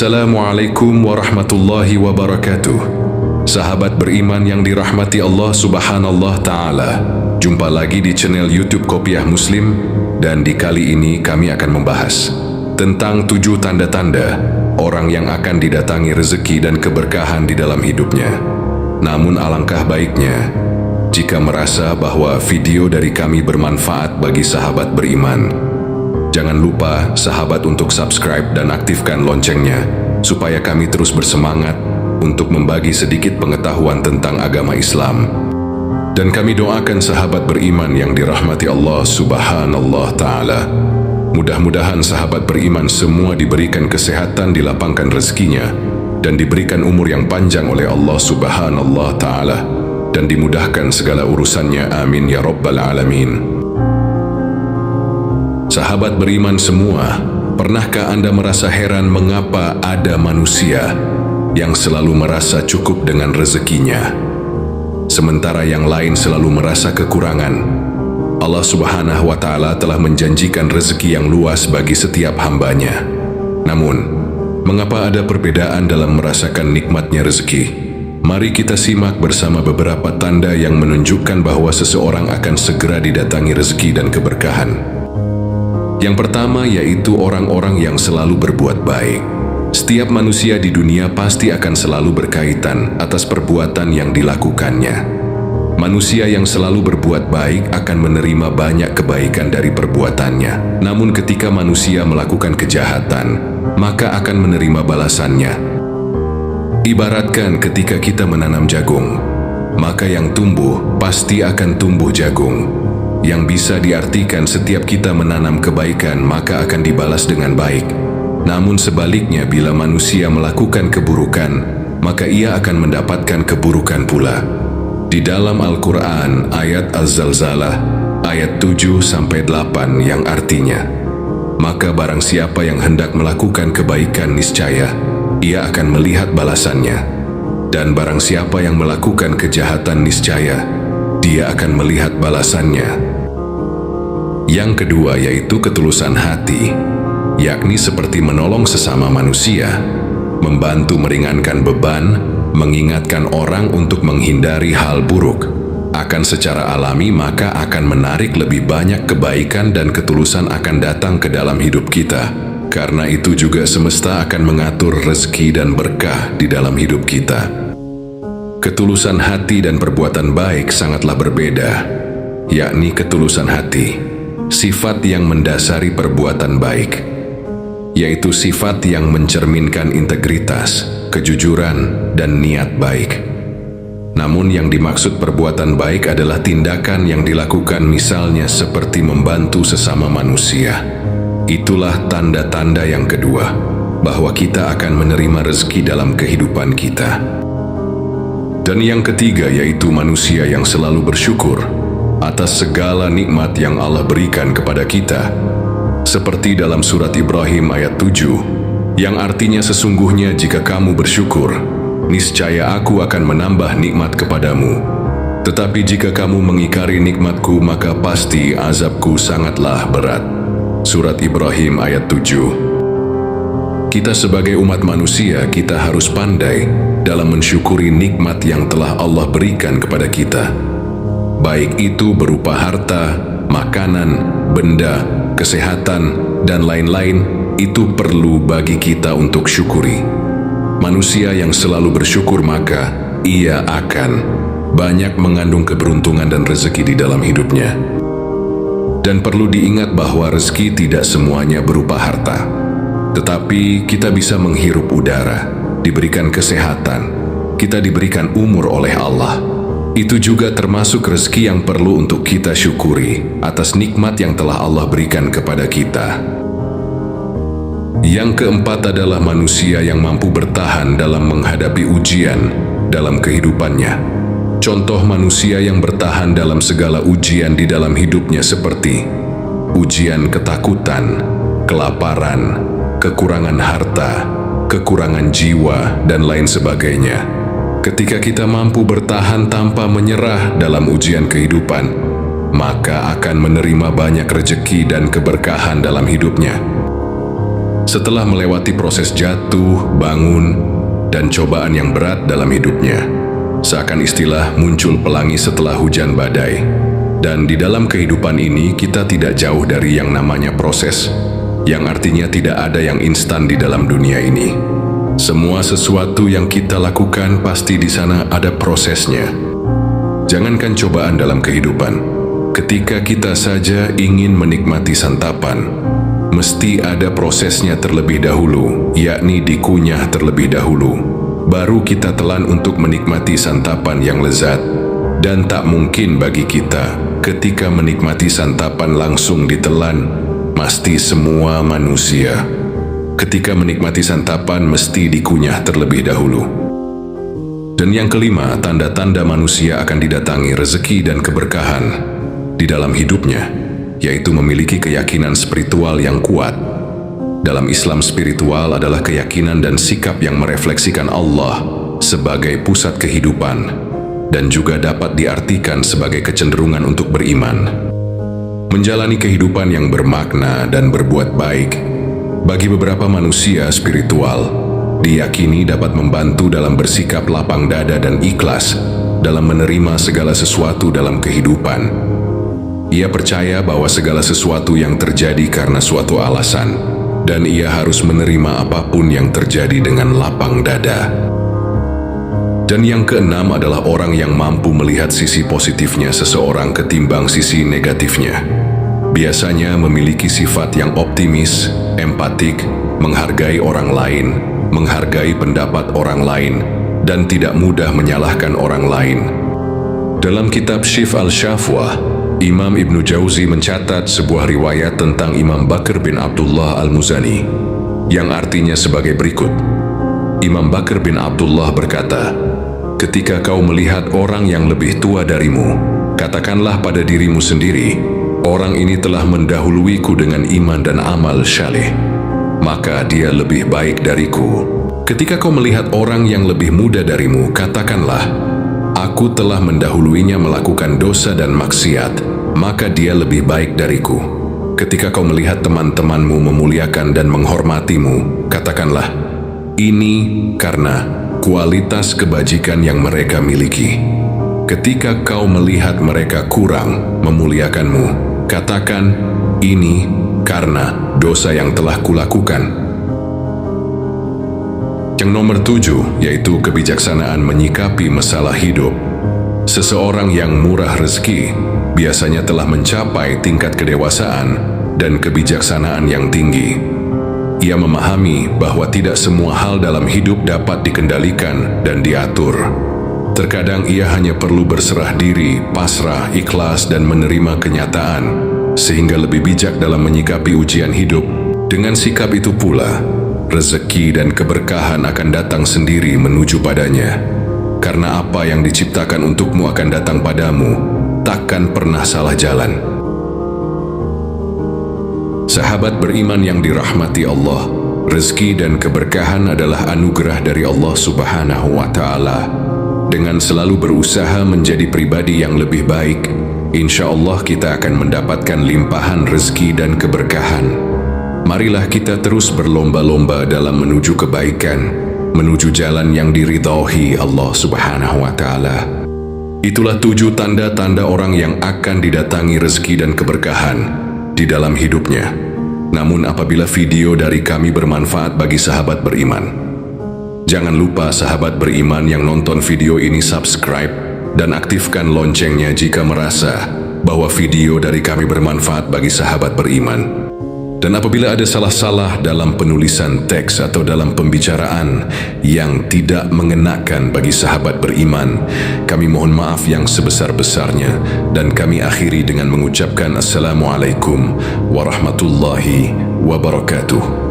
Assalamualaikum warahmatullahi wabarakatuh. Sahabat beriman yang dirahmati Allah subhanallah ta'ala, jumpa lagi di channel YouTube Kopiah Muslim, dan di kali ini kami akan membahas tentang 7 tanda-tanda orang yang akan didatangi rezeki dan keberkahan di dalam hidupnya. Namun alangkah baiknya jika merasa bahwa video dari kami bermanfaat bagi sahabat beriman, jangan lupa sahabat untuk subscribe dan aktifkan loncengnya, supaya kami terus bersemangat untuk membagi sedikit pengetahuan tentang agama Islam. Dan kami doakan sahabat beriman yang dirahmati Allah subhanallah ta'ala, mudah-mudahan sahabat beriman semua diberikan kesehatan, dilapangkan rezekinya, dan diberikan umur yang panjang oleh Allah subhanallah ta'ala, dan dimudahkan segala urusannya, amin ya rabbal alamin. Sahabat beriman semua, pernahkah Anda merasa heran mengapa ada manusia yang selalu merasa cukup dengan rezekinya, sementara yang lain selalu merasa kekurangan? Allah subhanahu wa ta'ala telah menjanjikan rezeki yang luas bagi setiap hambanya. Namun, mengapa ada perbedaan dalam merasakan nikmatnya rezeki? Mari kita simak bersama beberapa tanda yang menunjukkan bahwa seseorang akan segera didatangi rezeki dan keberkahan. Yang pertama yaitu orang-orang yang selalu berbuat baik. Setiap manusia di dunia pasti akan selalu berkaitan atas perbuatan yang dilakukannya. Manusia yang selalu berbuat baik akan menerima banyak kebaikan dari perbuatannya. Namun ketika manusia melakukan kejahatan, maka akan menerima balasannya. Ibaratkan ketika kita menanam jagung, maka yang tumbuh pasti akan tumbuh jagung. Yang bisa diartikan setiap kita menanam kebaikan maka akan dibalas dengan baik. Namun sebaliknya, bila manusia melakukan keburukan, maka ia akan mendapatkan keburukan pula. Di dalam Al-Quran, ayat Az-Zalzalah, ayat 7-8 yang artinya, maka barang siapa yang hendak melakukan kebaikan niscaya ia akan melihat balasannya. Dan barang siapa yang melakukan kejahatan niscaya dia akan melihat balasannya. Yang kedua yaitu ketulusan hati, yakni seperti menolong sesama manusia, membantu meringankan beban, mengingatkan orang untuk menghindari hal buruk. Akan secara alami maka akan menarik lebih banyak kebaikan dan ketulusan akan datang ke dalam hidup kita. Karena itu juga semesta akan mengatur rezeki dan berkah di dalam hidup kita. Ketulusan hati dan perbuatan baik sangatlah berbeda, yakni ketulusan hati, sifat yang mendasari perbuatan baik, yaitu sifat yang mencerminkan integritas, kejujuran, dan niat baik. Namun yang dimaksud perbuatan baik adalah tindakan yang dilakukan misalnya seperti membantu sesama manusia. Itulah tanda-tanda yang kedua, bahwa kita akan menerima rezeki dalam kehidupan kita. Dan yang ketiga yaitu manusia yang selalu bersyukur atas segala nikmat yang Allah berikan kepada kita. Seperti dalam surat Ibrahim ayat 7, yang artinya sesungguhnya jika kamu bersyukur, niscaya aku akan menambah nikmat kepadamu. Tetapi jika kamu mengingkari nikmatku, maka pasti azabku sangatlah berat. Surat Ibrahim ayat 7. Kita sebagai umat manusia, kita harus pandai dalam mensyukuri nikmat yang telah Allah berikan kepada kita. Baik itu berupa harta, makanan, benda, kesehatan, dan lain-lain, itu perlu bagi kita untuk syukuri. Manusia yang selalu bersyukur maka ia akan banyak mengandung keberuntungan dan rezeki di dalam hidupnya. Dan perlu diingat bahwa rezeki tidak semuanya berupa harta, tetapi kita bisa menghirup udara, diberikan kesehatan, kita diberikan umur oleh Allah. Itu juga termasuk rezeki yang perlu untuk kita syukuri atas nikmat yang telah Allah berikan kepada kita. Yang keempat adalah manusia yang mampu bertahan dalam menghadapi ujian dalam kehidupannya. Contoh manusia yang bertahan dalam segala ujian di dalam hidupnya seperti ujian ketakutan, kelaparan, kekurangan harta, kekurangan jiwa, dan lain sebagainya. Ketika kita mampu bertahan tanpa menyerah dalam ujian kehidupan, maka akan menerima banyak rezeki dan keberkahan dalam hidupnya. Setelah melewati proses jatuh, bangun, dan cobaan yang berat dalam hidupnya, seakan istilah muncul pelangi setelah hujan badai. Dan di dalam kehidupan ini kita tidak jauh dari yang namanya proses, yang artinya tidak ada yang instan di dalam dunia ini. Semua sesuatu yang kita lakukan pasti di sana ada prosesnya. Jangankan cobaan dalam kehidupan, ketika kita saja ingin menikmati santapan, mesti ada prosesnya terlebih dahulu, yakni dikunyah terlebih dahulu. Baru kita telan untuk menikmati santapan yang lezat. Dan tak mungkin bagi kita ketika menikmati santapan langsung ditelan. Pasti semua manusia ketika menikmati santapan mesti dikunyah terlebih dahulu. Dan yang kelima, tanda-tanda manusia akan didatangi rezeki dan keberkahan di dalam hidupnya, yaitu memiliki keyakinan spiritual yang kuat. Dalam Islam, spiritual adalah keyakinan dan sikap yang merefleksikan Allah sebagai pusat kehidupan dan juga dapat diartikan sebagai kecenderungan untuk beriman. Menjalani kehidupan yang bermakna dan berbuat baik. Bagi beberapa manusia spiritual, diyakini dapat membantu dalam bersikap lapang dada dan ikhlas dalam menerima segala sesuatu dalam kehidupan. Ia percaya bahwa segala sesuatu yang terjadi karena suatu alasan, dan ia harus menerima apapun yang terjadi dengan lapang dada. Dan yang keenam adalah orang yang mampu melihat sisi positifnya seseorang ketimbang sisi negatifnya. Biasanya memiliki sifat yang optimis, empatik, menghargai orang lain, menghargai pendapat orang lain, dan tidak mudah menyalahkan orang lain. Dalam kitab Shif al-Shafwah, Imam Ibnu Jauzi mencatat sebuah riwayat tentang Imam Bakr bin Abdullah al-Muzani, yang artinya sebagai berikut. Imam Bakr bin Abdullah berkata, "Ketika kau melihat orang yang lebih tua darimu, katakanlah pada dirimu sendiri, orang ini telah mendahuluiku dengan iman dan amal syaleh, maka dia lebih baik dariku. Ketika kau melihat orang yang lebih muda darimu, katakanlah, aku telah mendahuluinya melakukan dosa dan maksiat, maka dia lebih baik dariku. Ketika kau melihat teman-temanmu memuliakan dan menghormatimu, katakanlah, ini karena kualitas kebajikan yang mereka miliki. Ketika kau melihat mereka kurang memuliakanmu, katakan, ini karena dosa yang telah kulakukan." Yang nomor 7, yaitu kebijaksanaan menyikapi masalah hidup. Seseorang yang murah rezeki biasanya telah mencapai tingkat kedewasaan dan kebijaksanaan yang tinggi. Ia memahami bahwa tidak semua hal dalam hidup dapat dikendalikan dan diatur. Terkadang ia hanya perlu berserah diri, pasrah, ikhlas, dan menerima kenyataan, sehingga lebih bijak dalam menyikapi ujian hidup. Dengan sikap itu pula, rezeki dan keberkahan akan datang sendiri menuju padanya. Karena apa yang diciptakan untukmu akan datang padamu, takkan pernah salah jalan. Sahabat beriman yang dirahmati Allah, rezeki dan keberkahan adalah anugerah dari Allah Subhanahu wa Ta'ala. Dengan selalu berusaha menjadi pribadi yang lebih baik, insya Allah kita akan mendapatkan limpahan rezeki dan keberkahan. Marilah kita terus berlomba-lomba dalam menuju kebaikan, menuju jalan yang diridhai Allah Subhanahu wa Ta'ala. Itulah 7 tanda-tanda orang yang akan didatangi rezeki dan keberkahan di dalam hidupnya. Namun apabila video dari kami bermanfaat bagi sahabat beriman, jangan lupa sahabat beriman yang nonton video ini subscribe dan aktifkan loncengnya jika merasa bahwa video dari kami bermanfaat bagi sahabat beriman. Dan apabila ada salah-salah dalam penulisan teks atau dalam pembicaraan yang tidak mengenakan bagi sahabat beriman, kami mohon maaf yang sebesar-besarnya dan kami akhiri dengan mengucapkan Assalamualaikum warahmatullahi wabarakatuh.